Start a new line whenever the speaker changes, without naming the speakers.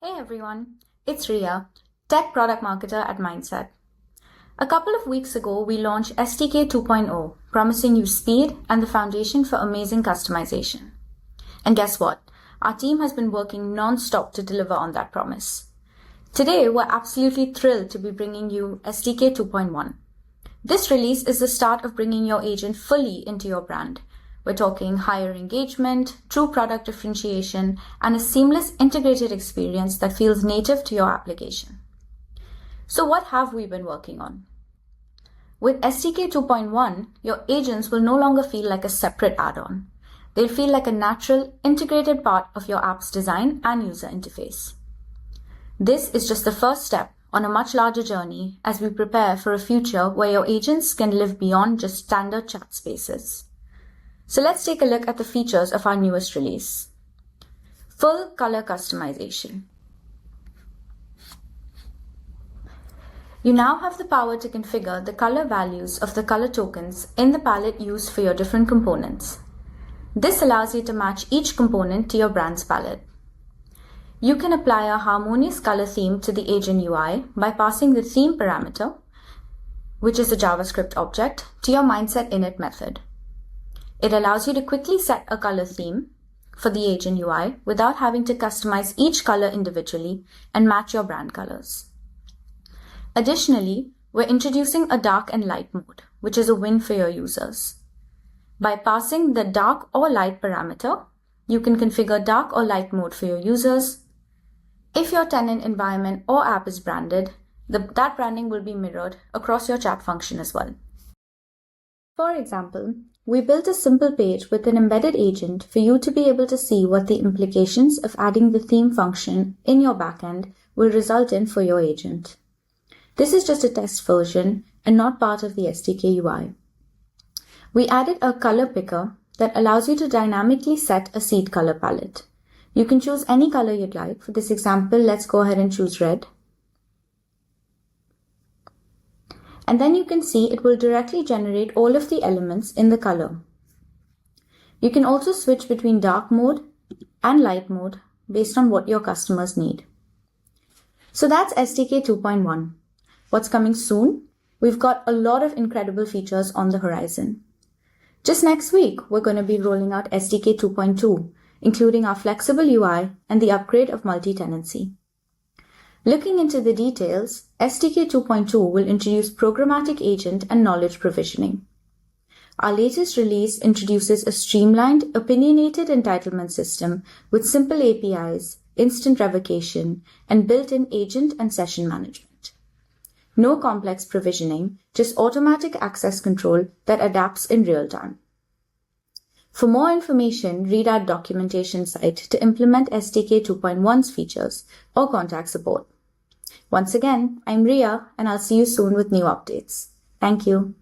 Hey everyone, it's Ria, Tech Product Marketer at Mindset. A couple of weeks ago, we launched SDK 2.0, promising you speed and the foundation for amazing customization. And guess what? Our team has been working non-stop to deliver on that promise. Today, we're absolutely thrilled to be bringing you SDK 2.1. This release is the start of bringing your agent fully into your brand. We're talking higher engagement, true product differentiation, and a seamless integrated experience that feels native to your application. So what have we been working on? With SDK 2.1, your agents will no longer feel like a separate add-on. They'll feel like a natural, integrated part of your app's design and user interface. This is just the first step on a much larger journey as we prepare for a future where your agents can live beyond just standard chat spaces. So let's take a look at the features of our newest release. Full color customization. You now have the power to configure the color values of the color tokens in the palette used for your different components. This allows you to match each component to your brand's palette. You can apply a harmonious color theme to the agent UI by passing the theme parameter, which is a JavaScript object, to your Mindset init method. It allows you to quickly set a color theme for the agent UI without having to customize each color individually and match your brand colors. Additionally, we're introducing a dark and light mode, which is a win for your users. By passing the dark or light parameter, you can configure dark or light mode for your users. If your tenant environment or app is branded, that branding will be mirrored across your chat function as well. For example, we built a simple page with an embedded agent for you to be able to see what the implications of adding the theme function in your backend will result in for your agent. This is just a test version and not part of the SDK UI. We added a color picker that allows you to dynamically set a seed color palette. You can choose any color you'd like. For this example, let's go ahead and choose red. And then you can see it will directly generate all of the elements in the color. You can also switch between dark mode and light mode based on what your customers need. So that's SDK 2.1. What's coming soon? We've got a lot of incredible features on the horizon. Just next week, we're going to be rolling out SDK 2.2, including our flexible UI and the upgrade of multi-tenancy. Looking into the details, SDK 2.2 will introduce programmatic agent and knowledge provisioning. Our latest release introduces a streamlined, opinionated entitlement system with simple APIs, instant revocation, and built-in agent and session management. No complex provisioning, just automatic access control that adapts in real time. For more information, read our documentation site to implement SDK 2.1's features or contact support. Once again, I'm Ria, and I'll see you soon with new updates. Thank you.